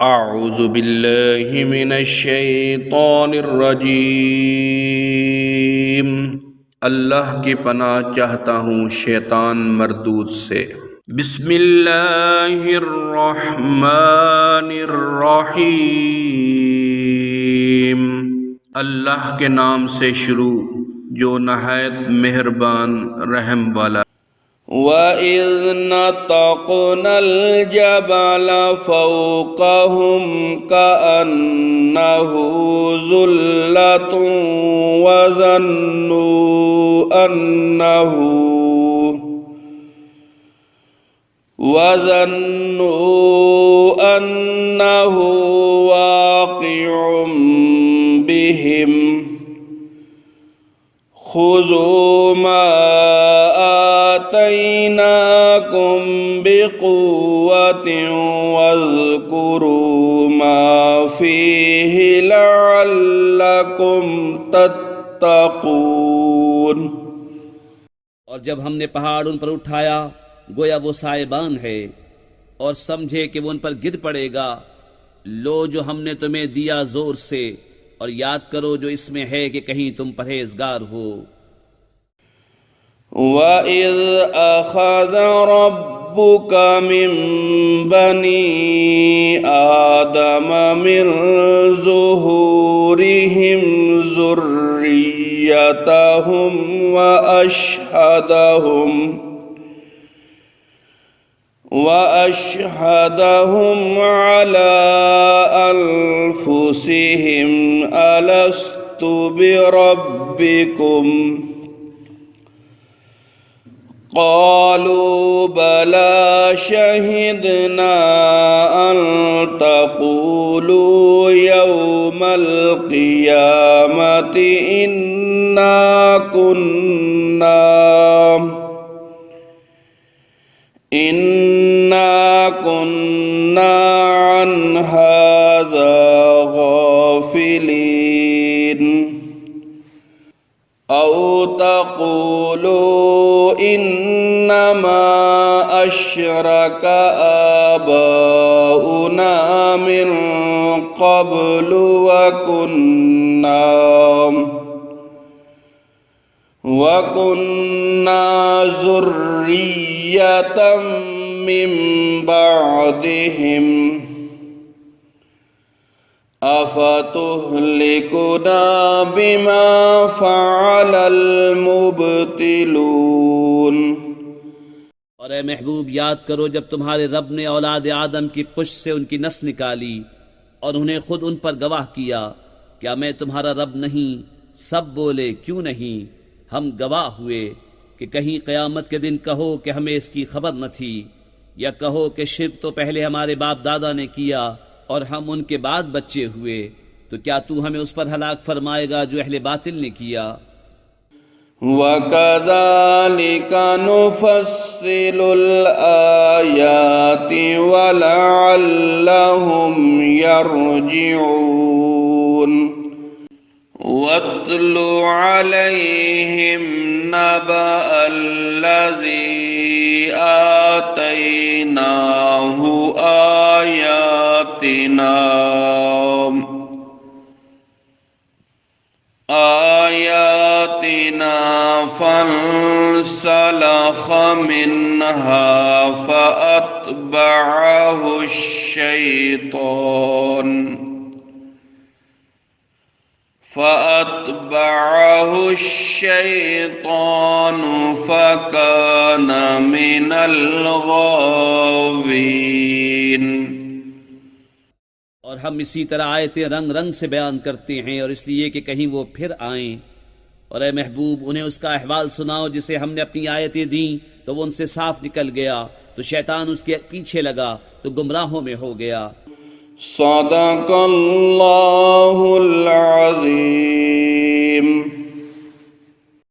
अऊज़ु बिल्लाहि मिनश्शैतानिर्रजीम। अल्लाह की पनाह चाहता हूँ शैतान मरदूद से। बिस्मिल्लाहिर्रहमानिर्रहीम। अल्लाह के नाम से शुरू जो नहायत मेहरबान रहम वाला। वइज़ नतक़नल जबल फ़ौक़हुम कअन्नहु ज़ुल्लतुन वज़न्नु अन्नहु वाक़िउम बिहिम खुज़ू मा आतैनाकुम बिक़ुव्वतिन वज़्कुरू मा फ़ीहि लअल्लकुम तत्तक़ून। और जब हमने पहाड़ उन पर उठाया गोया वो साहिबान है, और समझे कि वो उन पर गिर पड़ेगा, लो जो हमने तुम्हें दिया जोर से, और याद करो जो इसमें है कि कहीं तुम परहेजगार हो। वइज़ अख़ज़ रब्बुका मिन बनी आदम मिन ज़ुहूरिहिम ज़ुर्रिय्यतहुम वअशहदहुम अला अनफुसिहिम अलस्तु बिरब्बिकुम क़ालू बला शहिदना अन तक़ूलू यौमल क़ियामति इन्ना कुन्ना अन हाज़ा गाफ़िलीन। औ तक़ूलू इन्नमा अशरक आबाउना मिन क़ब्लु वकुन्ना ज़ुर्रिय्यतम मिन बअदिहिम अफ़तुहलिकुना बिमा फ़अलल मुब्तिलून। और ए महबूब, याद करो जब तुम्हारे रब ने औलाद आदम की पुश्त से उनकी नस्ल निकाली और उन्हें खुद उन पर गवाह किया, क्या मैं तुम्हारा रब नहीं? सब बोले क्यों नहीं, हम गवाह हुए। कि कहीं क़यामत के दिन कहो कि हमें इसकी खबर न थी, या कहो कि शिर्क तो पहले हमारे बाप दादा ने किया और हम उनके बाद बच्चे हुए, तो क्या तू हमें उस पर हलाक फरमाएगा जो अहले बातिल ने किया। वकज़ालिका नुफ़स्सिलुल आयाति वलअल्लहुम यरजिऊन। वत्लु अलैहिम नबअल्लज़ी आतैनाहु आयातिना फंसलख़ मिन्हा फ़अत्बअहु الشيطان فكان من الغاوين। और हम इसी तरह आयतें रंग रंग से बयान करते हैं, और इसलिए कि कहीं वो फिर आएं। और ए महबूब, उन्हें उसका अहवाल सुनाओ जिसे हमने अपनी आयतें दी तो वो उनसे साफ निकल गया, तो शैतान उसके पीछे लगा तो गुमराहों में हो गया। सदक़ल्लाहुल अज़ीम।